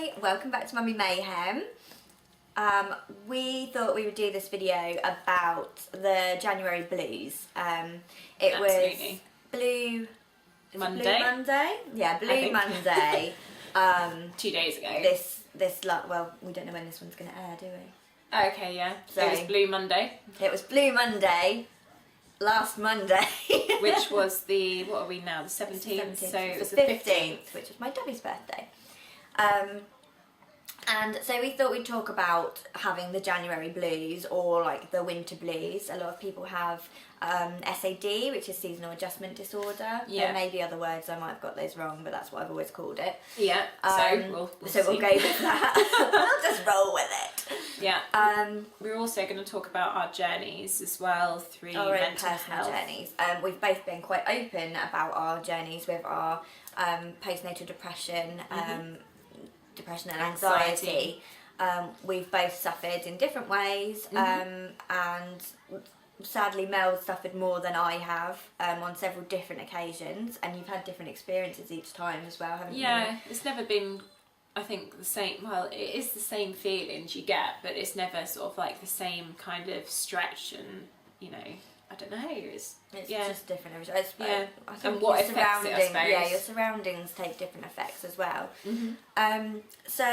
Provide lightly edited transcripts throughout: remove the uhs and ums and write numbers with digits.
Hi, welcome back to Mummy Mayhem. We thought we would do this video about the January blues. It Absolutely. was Blue Monday. Blue Monday? Yeah, Blue Monday. 2 days ago. Well, we don't know when this one's going to air, do we? Okay, yeah. So it was Blue Monday. It was Blue Monday, last Monday. Which was the, what are we now, the 17th? So it was the 15th. Which was my Debbie's birthday. And so we thought we'd talk about having the January blues or like the winter blues. A lot of people have SAD, which is seasonal adjustment disorder. Yeah. There may be other words, I might have got those wrong, but that's what I've always called it. Yeah, we'll go with that. We'll just roll with it. Yeah. We're also going to talk about our journeys as well through our own mental personal health. journeys. We've both been quite open about our journeys with our postnatal depression, depression and anxiety. We've both suffered in different ways, and sadly Mel's suffered more than I have on several different occasions, and you've had different experiences each time as well, haven't you? Yeah, it's never been, I think, the same. Well, it is the same feelings you get, but it's never sort of like the same kind of stretch, and you know, I don't know. It's just different. I think and what your affects it, I suppose. Yeah, your surroundings take different effects as well. So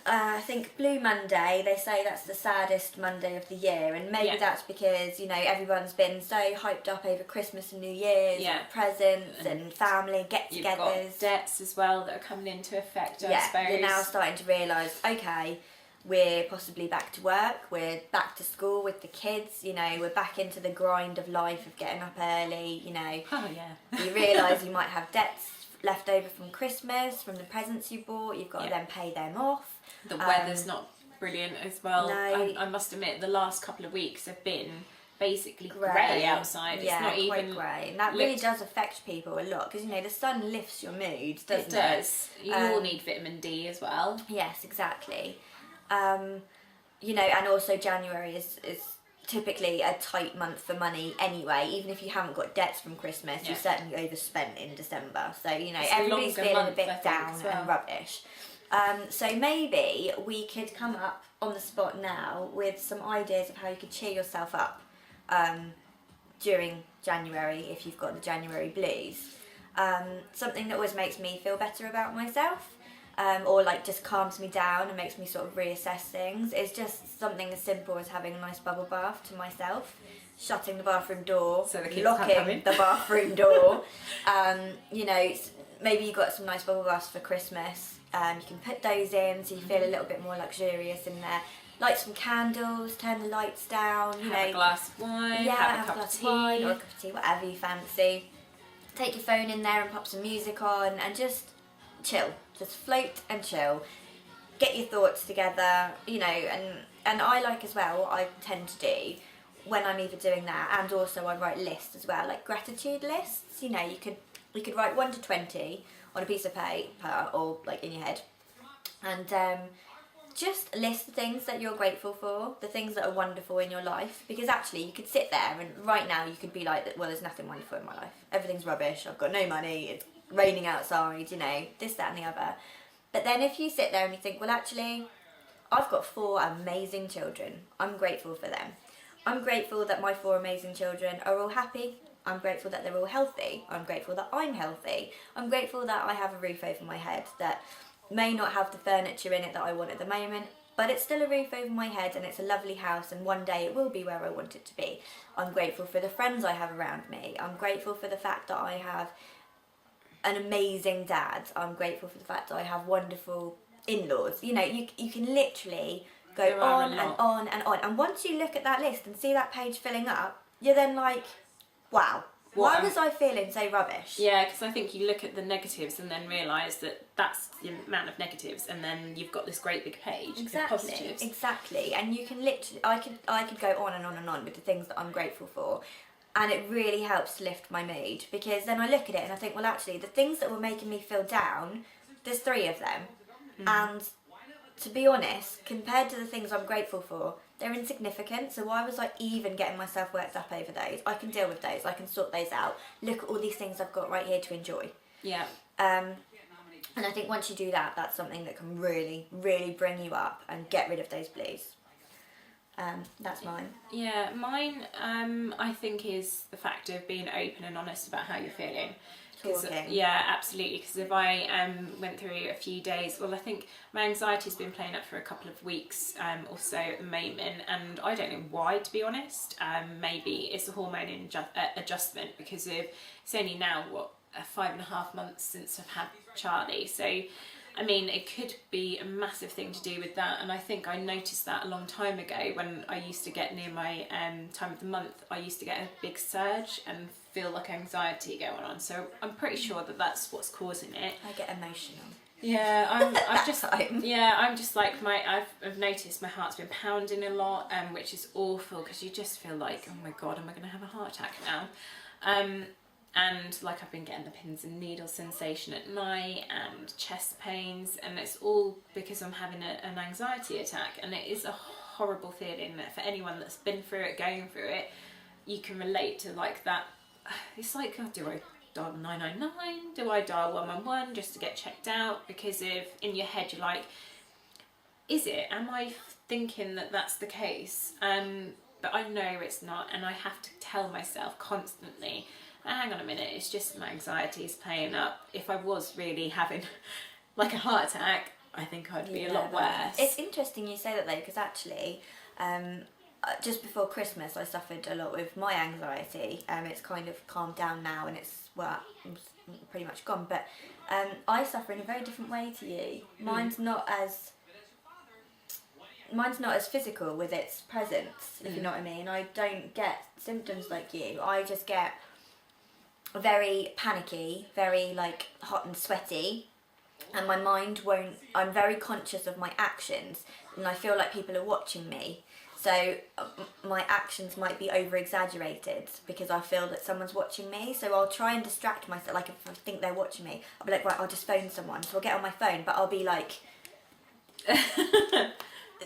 I think Blue Monday, they say that's the saddest Monday of the year, and maybe that's because, you know, everyone's been so hyped up over Christmas and New Year's and presents and family get-togethers. You've got debts as well that are coming into effect, I suppose. You're now starting to realise, okay, we're possibly back to work, we're back to school with the kids, you know, we're back into the grind of life of getting up early, you know. Oh yeah. You realise you might have debts left over from Christmas, from the presents you bought, you've got to then pay them off. The weather's not brilliant as well. No. I must admit, the last couple of weeks have been basically grey outside. It's not even grey, and that really does affect people a lot, because, you know, the sun lifts your mood, doesn't it? It does. You all need vitamin D as well. Yes, exactly. You know, and also January is typically a tight month for money anyway. Even if you haven't got debts from Christmas, you certainly overspent in December. So, you know, everybody's feeling a bit down and rubbish. So maybe we could come up on the spot now with some ideas of how you could cheer yourself up during January if you've got the January blues. Something that always makes me feel better about myself, or like just calms me down and makes me sort of reassess things, is just something as simple as having a nice bubble bath to myself, shutting the bathroom door, so the locking the bathroom door. You know, maybe you got some nice bubble baths for Christmas. You can put those in so you feel a little bit more luxurious in there. Light some candles, turn the lights down. You have know, a glass of wine. Yeah, have a glass of wine or a cup of tea, whatever you fancy. Take your phone in there and pop some music on and just chill. Just float and chill. Get your thoughts together, you know, and I like as well, what I tend to do when I'm either doing that, and also I write lists as well, like gratitude lists. You know, you could write 1 to 20 on a piece of paper or like in your head, and just list the things that you're grateful for, the things that are wonderful in your life, because actually you could sit there and right now you could be like, well, there's nothing wonderful in my life, everything's rubbish, I've got no money, it's raining outside, you know, this, that and the other. But then if you sit there and you think, well, actually, I've got 4 amazing children, I'm grateful for them. I'm grateful that my 4 amazing children are all happy. I'm grateful that they're all healthy. I'm grateful that I'm healthy. I'm grateful that I have a roof over my head that may not have the furniture in it that I want at the moment, but it's still a roof over my head and it's a lovely house, and one day it will be where I want it to be. I'm grateful for the friends I have around me. I'm grateful for the fact that I have an amazing dad. I'm grateful for the fact that I have wonderful in-laws. You know, you can literally go on and on and on. And once you look at that list and see that page filling up, you're then like, wow, why was I feeling so rubbish? Yeah, because I think you look at the negatives and then realise that that's the amount of negatives, and then you've got this great big page of positives. Exactly. And you can literally, I could go on and on and on with the things that I'm grateful for. And it really helps to lift my mood, because then I look at it and I think, well, actually, the things that were making me feel down, there's 3 of them. And to be honest, compared to the things I'm grateful for, they're insignificant. So why was I even getting myself worked up over those? I can deal with those. I can sort those out. Look at all these things I've got right here to enjoy. Yeah. And I think once you do that, that's something that can really, really bring you up and get rid of those blues. That's mine. Yeah, mine, I think, is the fact of being open and honest about how you're feeling. Talking. Yeah, absolutely. Because if I went through a few days, well, I think my anxiety's been playing up for a couple of weeks or so at the moment, and I don't know why, to be honest. Maybe it's a hormone adjustment, because it's only now 5.5 months since I've had Charlie. So, I mean, it could be a massive thing to do with that, and I think I noticed that a long time ago when I used to get near my time of the month. I used to get a big surge and feel like anxiety going on. So I'm pretty sure that that's what's causing it. I get emotional. Yeah, I'm just like I've noticed my heart's been pounding a lot, which is awful, because you just feel like, oh my god, am I going to have a heart attack now? And like I've been getting the pins and needles sensation at night and chest pains, and it's all because I'm having an anxiety attack. And it is a horrible feeling that for anyone that's been through it, going through it, you can relate to like that. It's like, oh, do I dial 999? Do I dial 111 just to get checked out? Because if in your head you're like, is it? Am I thinking that that's the case? But I know it's not, and I have to tell myself constantly, hang on a minute, it's just my anxiety is playing up. If I was really having like a heart attack, I think I'd be a lot worse. It's interesting you say that though, because actually just before Christmas I suffered a lot with my anxiety. It's kind of calmed down now, and it's pretty much gone, but I suffer in a very different way to you. Mine's not as physical with its presence, if you know what I mean. I don't get symptoms like you. I just get very panicky, very like hot and sweaty, and my mind won't. I'm very conscious of my actions, and I feel like people are watching me. So my actions might be over exaggerated because I feel that someone's watching me. So I'll try and distract myself. Like if I think they're watching me, I'll be like, right, I'll just phone someone. So I'll get on my phone, but I'll be like,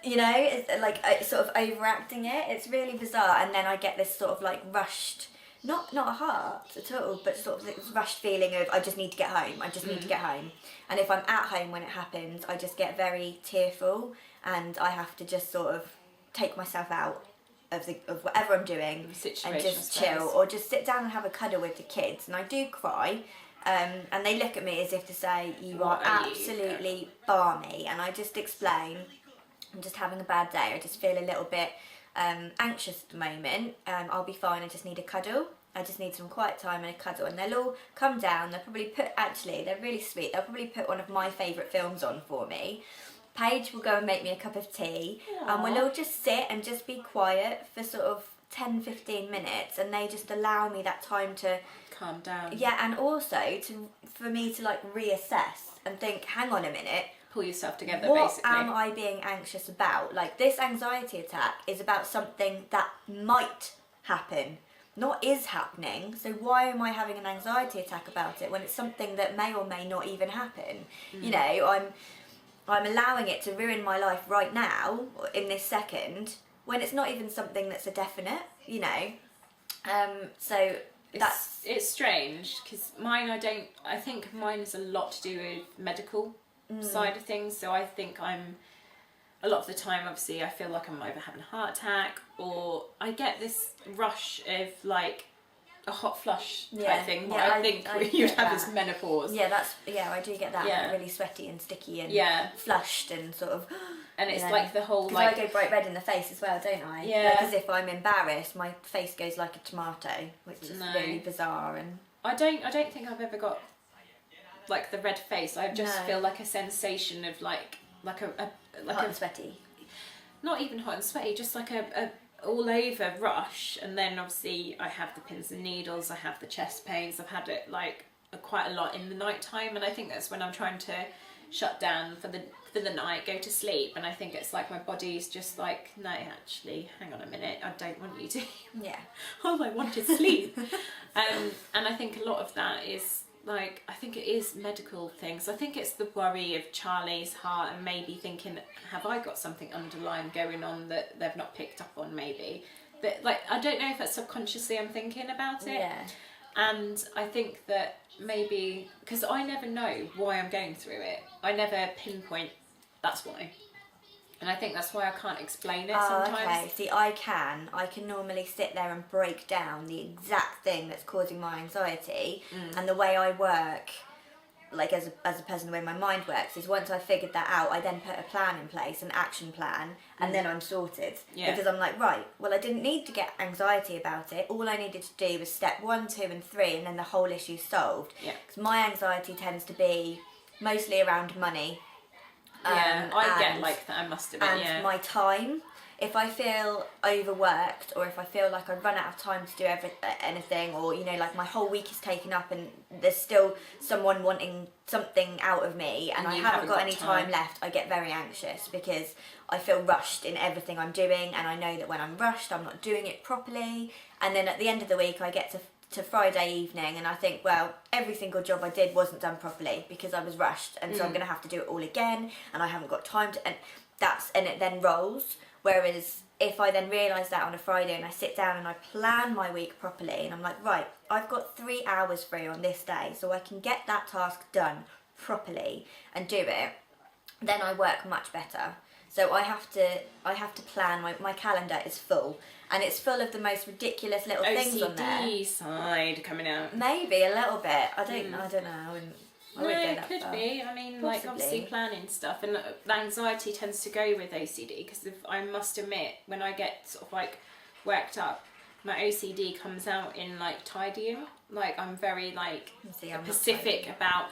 you know, it's like sort of overacting it. It's really bizarre, and then I get this sort of like rushed. Not a heart at all, but sort of this rushed feeling of I just need to get home. I just need to get home. And if I'm at home when it happens, I just get very tearful, and I have to just sort of take myself out of whatever I'm doing and just chill, or just sit down and have a cuddle with the kids. And I do cry, and they look at me as if to say, "You are absolutely balmy." And I just explain, I'm just having a bad day. I just feel a little bit anxious at the moment. I'll be fine. I just need a cuddle. I just need some quiet time and a cuddle. And they'll all come down. They'll probably they're really sweet. They'll probably put one of my favourite films on for me. Paige will go and make me a cup of tea. And we'll all just sit and just be quiet for sort of 10-15 minutes, and they just allow me that time to calm down. Yeah, and also for me to like reassess and think, hang on a minute, pull yourself together, what basically. am I being anxious about? Like, this anxiety attack is about something that might happen, not is happening. So why am I having an anxiety attack about it when it's something that may or may not even happen? You know, I'm allowing it to ruin my life right now, in this second, when it's not even something that's a definite, you know. So it's strange, because I think mine is a lot to do with medical side of things. So I think a lot of the time, obviously, I feel like I'm either having a heart attack, or I get this rush of like a hot flush type thing. Yeah, I think you'd have this menopause. Yeah, I do get that. Yeah. Really sweaty and sticky and flushed and sort of. And it's like the whole like. I go bright red in the face as well, don't I? Yeah. Like, as if I'm embarrassed, my face goes like a tomato, which is really bizarre. And I don't think I've ever got like the red face. I just feel like a sensation of like a hot and sweaty. Not even hot and sweaty, just like a all over rush. And then obviously I have the pins and needles, I have the chest pains, I've had it like quite a lot in the night time, and I think that's when I'm trying to shut down for the night, go to sleep, and I think it's like my body's just like, no, actually, hang on a minute, I don't want you to. Yeah. All I want is sleep. And I think a lot of that is like, I think it is medical things. I think it's the worry of Charlie's heart, and maybe thinking, have I got something underlying going on that they've not picked up on, maybe. But like, I don't know if that's subconsciously I'm thinking about it. Yeah. And I think that maybe, because I never know why I'm going through it. I never pinpoint that's why. And I think that's why I can't explain it sometimes. Okay. See, I can normally sit there and break down the exact thing that's causing my anxiety. And the way I work, like as a person, the way my mind works is once I've figured that out, I then put a plan in place, an action plan, and then I'm sorted. Because I'm like, right, well, I didn't need to get anxiety about it. All I needed to do was step 1, 2 and 3, and then the whole issue's solved. Because my anxiety tends to be mostly around money. I get like that, I must admit, and my time. If I feel overworked, or if I feel like I've run out of time to do anything, or like my whole week is taken up and there's still someone wanting something out of me and I haven't got any time left, I get very anxious because I feel rushed in everything I'm doing, and I know that when I'm rushed I'm not doing it properly, and then at the end of the week I get to Friday evening and I think, well, every single job I did wasn't done properly because I was rushed, and so I'm going to have to do it all again and I haven't got time to, and it then rolls. Whereas if I then realise that on a Friday and I sit down and I plan my week properly and I'm like, right, I've got 3 hours free on this day so I can get that task done properly and do it, then I work much better. So I have to plan, my calendar is full, and it's full of the most ridiculous little things on there. OCD side coming out. Maybe a little bit. I don't know. I wouldn't go it that could far. be. I mean, Possibly. like obviously planning stuff, and the anxiety tends to go with OCD because I must admit, when I get sort of like worked up, my OCD comes out in like tidying. Like I'm very like specific about.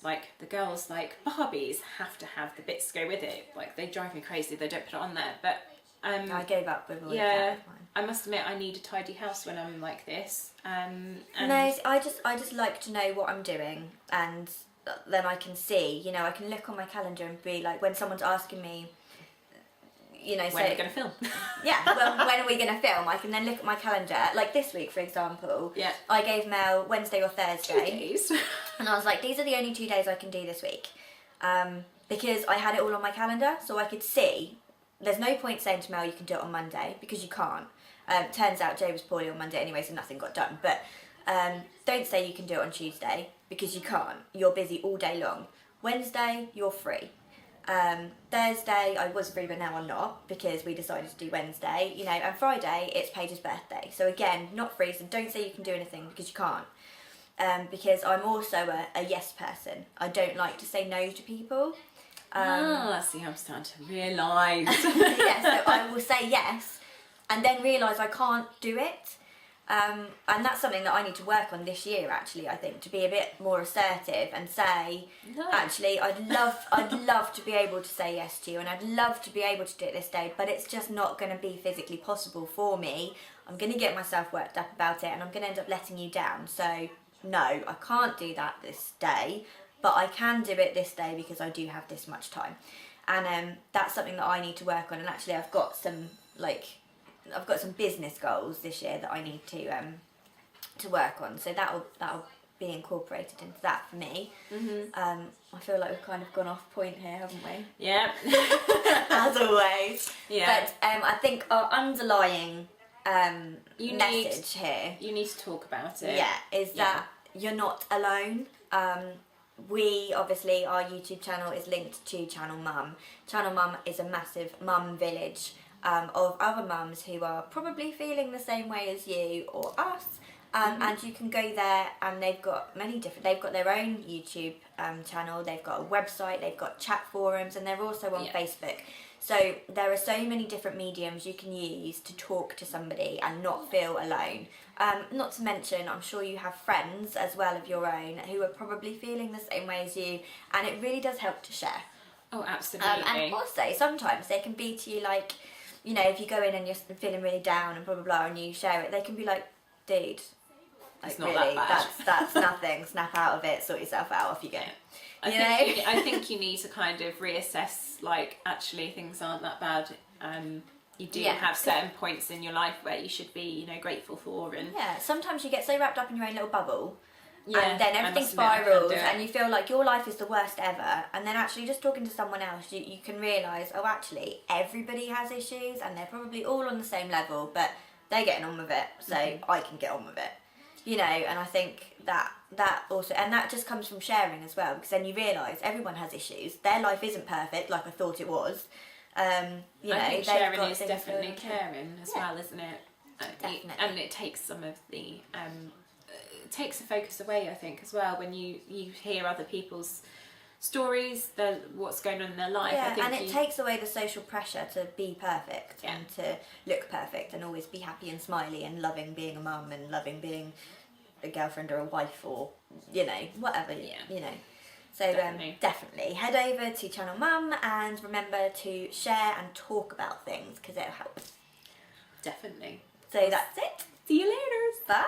Like the girls, like Barbies have to have the bits to go with it. Like they drive me crazy. They don't put it on there. But I gave up with all of yeah, that. I must admit I need a tidy house when I'm like this. And no, I just like to know what I'm doing, and then I can see. I can look on my calendar and be like, when someone's asking me, when are we going to film? Yeah, well, when are we going to film? I can then look at my calendar. Like this week, for example, I gave Mel Wednesday or Thursday. 2 days. And I was like, these are the only 2 days I can do this week. Because I had it all on my calendar, so I could see. There's no point saying to Mel, you can do it on Monday, because you can't. Turns out Jay was poorly on Monday anyway, so nothing got done. But don't say you can do it on Tuesday, because you can't. You're busy all day long. Wednesday, you're free. Thursday I was free, but now I'm not because we decided to do Wednesday, and Friday it's Paige's birthday, so again not free, so don't say you can do anything because you can't, because I'm also a yes person. I don't like to say no to people. See, I'm starting to realise. Yeah, so I will say yes and then realise I can't do it. And that's something that I need to work on this year, actually, I think, to be a bit more assertive and say, actually, I'd love to be able to say yes to you, and I'd love to be able to do it this day, but it's just not going to be physically possible for me. I'm going to get myself worked up about it, and I'm going to end up letting you down. So, no, I can't do that this day, but I can do it this day because I do have this much time. And that's something that I need to work on, and actually I've got some business goals this year that I need to work on, so that'll be incorporated into that for me. I feel like we've kind of gone off point here, haven't we? Yeah. As always. Yeah. But I think our underlying message here, you need to talk about it. Yeah, is that you're not alone. We obviously, our YouTube channel is linked to Channel Mum. Channel Mum is a massive mum village of other mums who are probably feeling the same way as you or us, and you can go there, and they've got their own YouTube channel, they've got a website, they've got chat forums, and they're also on Facebook. So there are so many different mediums you can use to talk to somebody and not feel alone. Not to mention, I'm sure you have friends as well of your own who are probably feeling the same way as you, and it really does help to share. Oh, absolutely. And also, sometimes they can be to you like, if you go in and you're feeling really down and blah blah blah, and you share it, they can be like, dude, like, it's not really, that bad. that's nothing. Snap out of it, sort yourself out, off you go. I think you need to kind of reassess, like, actually things aren't that bad. You do have certain points in your life where you should be, grateful for. And sometimes you get so wrapped up in your own little bubble, and then everything spirals, and you feel like your life is the worst ever. And then actually, just talking to someone else, you can realise, oh, actually, everybody has issues, and they're probably all on the same level, but they're getting on with it, so I can get on with it. you know, and I think that also, and that just comes from sharing as well, because then you realise everyone has issues. Their life isn't perfect like I thought it was. You know, I think sharing is definitely caring as well, isn't it? Definitely. And it takes some of the takes the focus away, I think, as well, when you hear other people's stories, what's going on in their life. Yeah, I think and it takes away the social pressure to be perfect and to look perfect and always be happy and smiley and loving being a mum and loving being a girlfriend or a wife or, you know, whatever, you know. So definitely head over to Channel Mum and remember to share and talk about things because it'll help. Definitely. So that's it. See you later. Bye.